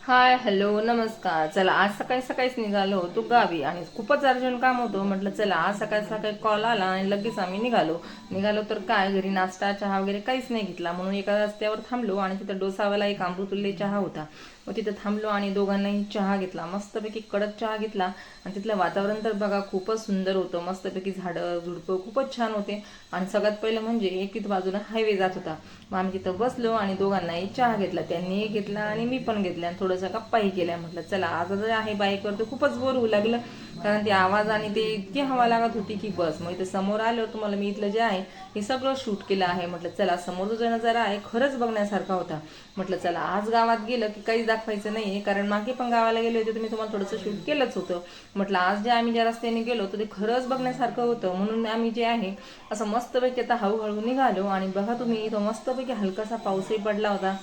Hi hello नमस्कार. चला आज सकाळी सकाळीच निघालो होतो गावी आणि खूपच अर्जंट काम होतं. म्हटलं चला आज सकाळी सकाळी कॉल आला आणि लगेच आम्ही निघालो तर काय घरी नाश्ता चहा वगैरे काहीच नाही घेतला, म्हणून एका रस्त्यावर थांबलो आणि तिथं डोसावाला एक अमृतुल्य चहा होता. मग तिथं थांबलो आणि दोघांनाही चहा घेतला, मस्तपैकी कडक चहा घेतला. आणि तिथलं वातावरण तर बघा खूपच सुंदर होतं, मस्तपैकी झाडं झुडपं खूपच छान होते. आणि सगळ्यात पहिलं म्हणजे एकीच बाजूला हायवे जात होता. मग आम्ही तिथं बसलो आणि दोघांनाही चहा घेतला, त्यांनीही घेतला आणि मी पण घेतला आणि थोडंसं गप्पाही केल्या. म्हटलं चला आज जर आहे बाईकवर तर खूपच बोर होऊ लागलं, कारण ते आवाज आणि ते इतकी हवा लागत होती की बस. मग इथे समोर आल्यावर तुम्हाला मी इथलं जे आहे हे सगळं शूट केलं आहे. म्हटलं चला समोरचा जो नजारा आहे खरंच बघण्यासारखा होता. म्हटलं चला आज गावात गेलं की काहीच दाखवायचं नाही, कारण मागे पण गावाला गेले होते तर मी तुम्हाला थोडंसं शूट केलंच होतं. म्हटलं आज जे आम्ही ज्या रस्त्याने गेलो तर ते खरंच बघण्यासारखं होतं, म्हणून आम्ही जे आहे असं मस्तपैकी आता हळूहळू निघालो. आणि बघा तुम्ही इथं मस्तपैकी हलकासा पाऊसही पडला होता,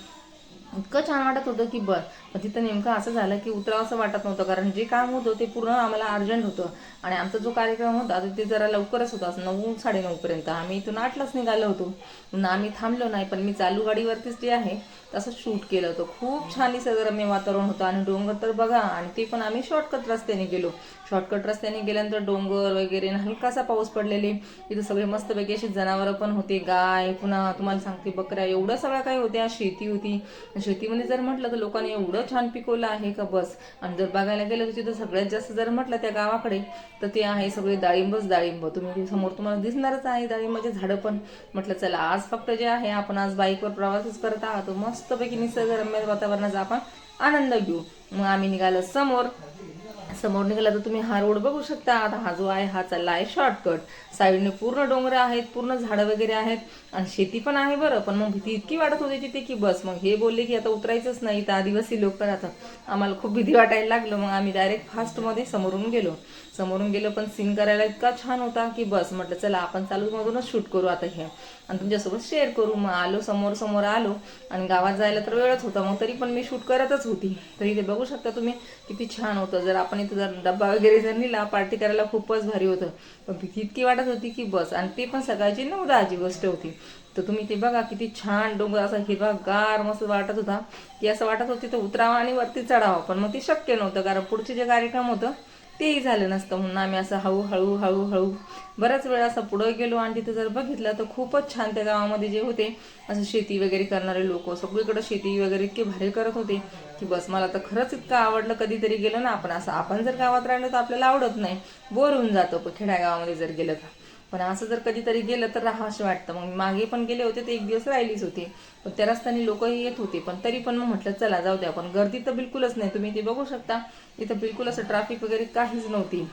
इतकं छान वाटत होतं की बस. पण तिथं नेमकं असं झालं की उतरावं असं वाटत नव्हतं, कारण जे काम होतं ते पूर्ण आम्हाला अर्जंट होतं. आणि आमचा जो कार्यक्रम होता ते जरा लवकरच होता, असं 9 साडे 9 पर्यंत. आम्ही इथून 8लाच निघालो होतो, म्हणून आम्ही थांबलो नाही. पण मी चालू गाडीवरतीच जे आहे तसं शूट केलं होतं. खूप छान निसर्गरम्य वातावरण होतं आणि डोंगर तर बघा. आणि ते पण आम्ही शॉर्टकट रस्त्याने गेलो. शॉर्टकट रस्त्याने गेल्यानंतर डोंगर वगैरे आणि हलकासा पाऊस पडलेले. तिथं सगळे मस्तपैकी अशी जनावरं पण होते, गाय, पुन्हा तुम्हाला सांगते बकऱ्या, एवढं सगळं काही होत्या. शेती होती. शेतीमध्ये जर म्हटलं तर लोकांनी एवढं छान पिकवलं आहे का बस. आणि जर बघायला गेलं तर तिथं सगळ्यात जास्त जर म्हटलं त्या गावाकडे तर ते आहे सगळे डाळिंब. तुम्ही समोर तुम्हाला दिसणारच आहे डाळिंबाचे झाडं पण. म्हटलं चला आज फक्त जे आहे आपण आज बाईकवर प्रवासच करत आहात, मस्तपैकी निसर्गरम्य वातावरणाचा आपण आनंद घेऊ. मग आम्ही निघालो समोर निघाला तर तुम्ही हा रोड बघू शकता. आता हा जो आहे हा चालला आहे शॉर्टकट. साईडने पूर्ण डोंगर आहेत, पूर्ण झाडं वगैरे आहेत आणि शेती पण आहे बरं. पण मग भीती इतकी वाटत होती तिथे की बस. मग हे बोलले की आता उतरायचंच नाही, तर आदिवासी लोक राहतात. आम्हाला खूप भीती वाटायला लागलं. मग आम्ही डायरेक्ट फास्टमध्ये समोरून गेलो पण सीन करायला इतका छान होता की बस. म्हटलं चला आपण चालू मधूनच शूट करू आता हे आणि तुमच्यासोबत शेअर करू. मग आलो समोर आलो आणि गावात जायला तर वेळच होता, मग तरी पण मी शूट करतच होती. तर इथे बघू शकता तुम्ही किती छान होतं. जर आपण इथं जर डब्बा वगैरे जर नेला पार्टी करायला खूपच भारी होतं. पण भीती इतकी वाटत होती की बस. आणि ते पण सकाळची 9-10ची गोष्ट होती. तर तुम्ही ते बघा किती छान डोंगर असा हिरवागार मस्त वाटत होता, की असं वाटत होतं तिथं उतरावं आणि वरती चढावं. पण मग ते शक्य नव्हतं, कारण पुढचे जे कार्यक्रम होतं तेही झालं नसतं. म्हणून आम्ही असं हळूहळू बऱ्याच वेळा असं पुढं गेलो. आणि तिथं जर बघितलं तर खूपच छान त्या गावामध्ये जे होते असं शेती वगैरे करणारे लोक सगळीकडे शेती वगैरे इतके भारी करत होते की बस. मला तर खरंच इतकं आवडलं. कधीतरी गेलो ना आपण, असं आपण जर गावात राहिलो तर आपल्याला आवडत नाही, बोर होऊन जातो पण खेड्यागावामध्ये जर गेलं तर. पण असं जर कधीतरी गेलं तर राहावंसं वाटतं. मग मागे पण गेले होते तर एक दिवस राहिलीच होती, पण त्या रस्त्याने लोकही येत होते. पण तरी पण मग म्हटलं चला जाऊ द्या. पण गर्दी तर बिलकुलच नाही, तुम्ही ते बघू शकता. इथं बिलकुल असं ट्रॅफिक वगैरे काहीच नव्हती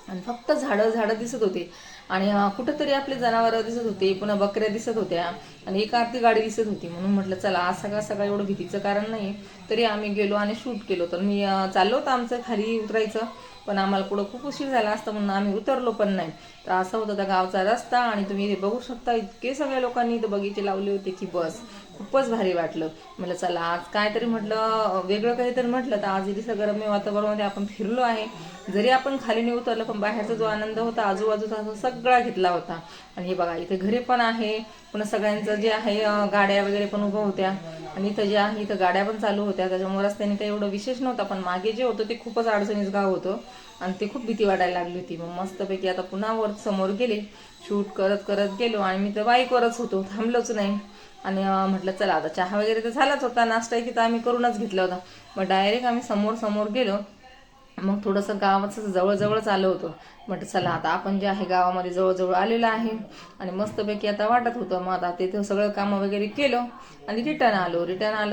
आणि फक्त झाडं दिसत होते. आणि कुठंतरी आपले जनावरं दिसत होते, पुन्हा बकऱ्या दिसत होत्या आणि एक आरती गाडी दिसत होती. म्हणून म्हटलं चला आज सगळं सगळं एवढं भीतीचं कारण नाही, तरी आम्ही गेलो आणि शूट केलो. तर मी चाललो होतं आमचं खाली उतरायचं, पण आम्हाला पुढं खूप उशीर झाला असता म्हणून आम्ही उतरलो पण नाही. तर असा होता त्या गावचा रस्ता. आणि तुम्ही इथे बघू शकता इतके सगळ्या लोकांनी इथं बगीचे लावले होते की बस. खूपच भारी वाटलं. म्हटलं चला आज काहीतरी म्हटलं वेगळं काहीतरी म्हटलं तर आज इथे सगळं वातावरणामध्ये आपण फिरलो आहे. जरी आपण खाली नाही उतरलं पण बाहेरचा जो आनंद होता आजूबाजूचा सगळा घेतला होता. आणि हे बघा इथे घरे पण आहे, पुन्हा सगळ्यांचं जे आहे गाड्या वगैरे पण उभं होत्या. आणि इथं जे आहे इथं गाड्या पण चालू होत्या, त्याच्यामुळे रस्त्याने काही एवढं विशेष नव्हतं. पण मागे जे होतं ते खूपच अडचणीचं गाव होतं आणि ते खूप भीती वाटायला लागली होती. मग मस्तपैकी आता पुन्हा वर समोर गेले, शूट करत करत गेलो. आणि मी तर बाईकवरच होतो, थांबलोच नाही. आणि म्हटलं चला आता चहा वगैरे तर झालाच होता, नाश्ता की तर आम्ही करूनच घेतला होता. मग डायरेक्ट आम्ही समोर गेलो. मग थोडंसं गावाचं जवळजवळच आलं होतं. म्हटलं चला आता आपण जे आहे गावामध्ये जवळजवळ आलेलं आहे आणि मस्तपैकी आता वाटत होतं. मग आता तिथं सगळं कामं वगैरे केलं आणि रिटर्न आलो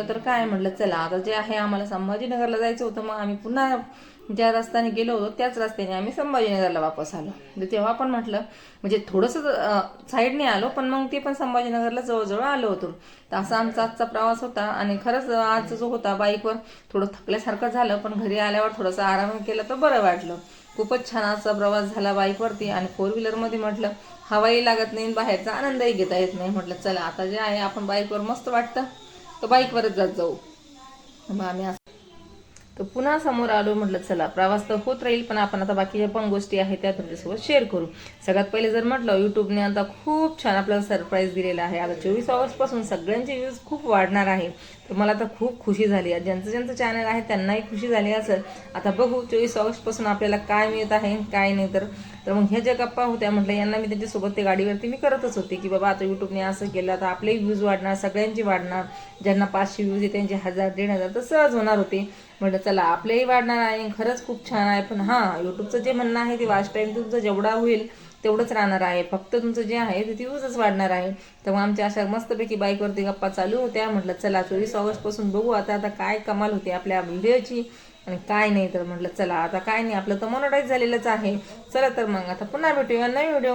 तर काय म्हटलं चला आता जे आहे आम्हाला संभाजीनगरला जायचं होतं. मग आम्ही पुन्हा ज्या रस्त्याने गेलो होतो त्याच रस्त्याने आम्ही संभाजीनगरला वापस आलो. तर तेव्हा पण म्हटलं म्हणजे थोडंसं साईडने आलो, पण मग ते पण संभाजीनगरला जवळजवळ आलो होतो. तर असा आमचा आजचा प्रवास होता. आणि खरंच आज जो होता बाईकवर थोडं थकल्यासारखं झालं, पण घरी आल्यावर थोडंसं आराम केला तर बरं वाटलं. खूपच छान असा प्रवास झाला बाईकवरती. आणि 4 व्हीलरमध्ये म्हटलं हवाही लागत नाही, बाहेरचा आनंदही घेता येत नाही. म्हटलं चला आता जे आहे आपण बाईकवर मस्त वाटतं तर बाईकवरच जात जाऊ. मग आम्ही तर पुन्हा समोर आलो. म्हटलं चला प्रवास तर होत राहील, पण आपण आता बाकीच्या पण गोष्टी आहेत त्या तुमच्यासोबत शेअर करू. सगळ्यात पहिले जर म्हटलं युट्यूबने आता खूप छान आपल्याला सरप्राईज दिलेला आहे. आता 24 आवर्सपासून सगळ्यांचे व्ह्यूज खूप वाढणार आहे. तर मला तर खूप खुशी झाली आहे. ज्यांचं ज्यांचं चॅनल आहे त्यांनाही खुशी झाली असेल. आता बघू 24 ऑगस्टपासून आपल्याला काय मिळत आहे काय नाही. तर मग ह्या ज्या गप्पा होत्या म्हटलं यांना मी त्यांच्यासोबत ते गाडीवरती मी करतच होते की बाबा आता यूट्यूबने असं केलं आता आपलेही व्ह्यूज वाढणार, सगळ्यांची वाढणार. ज्यांना 500 व्ह्यूज आहे त्यांचे 1000 1500 तर सहज होणार होते. म्हटलं चला आपलेही वाढणार आहे. खरंच खूप छान आहे. पण हां, यूट्यूबचं जे म्हणणं आहे ते वॉच टाईम तुमचं जेवढा होईल तेवढंच राहणार आहे. फक्त तुमचं जे आहे ते व्ह्यूजच वाढणार आहे. तर मग आमच्या अशा मस्तपैकी बाईकवरती गप्पा चालू होत्या. म्हटलं चला 24 ऑगस्टपासून बघू आता काय कमाल होते आपल्या व्हिडिओची आणि काय नाही. तर म्हटलं चला आता काय नाही, आपलं तर मोनोटाईज झालेलंच आहे. चला तर मग आता पुन्हा भेटूया नवीन व्हिडिओ.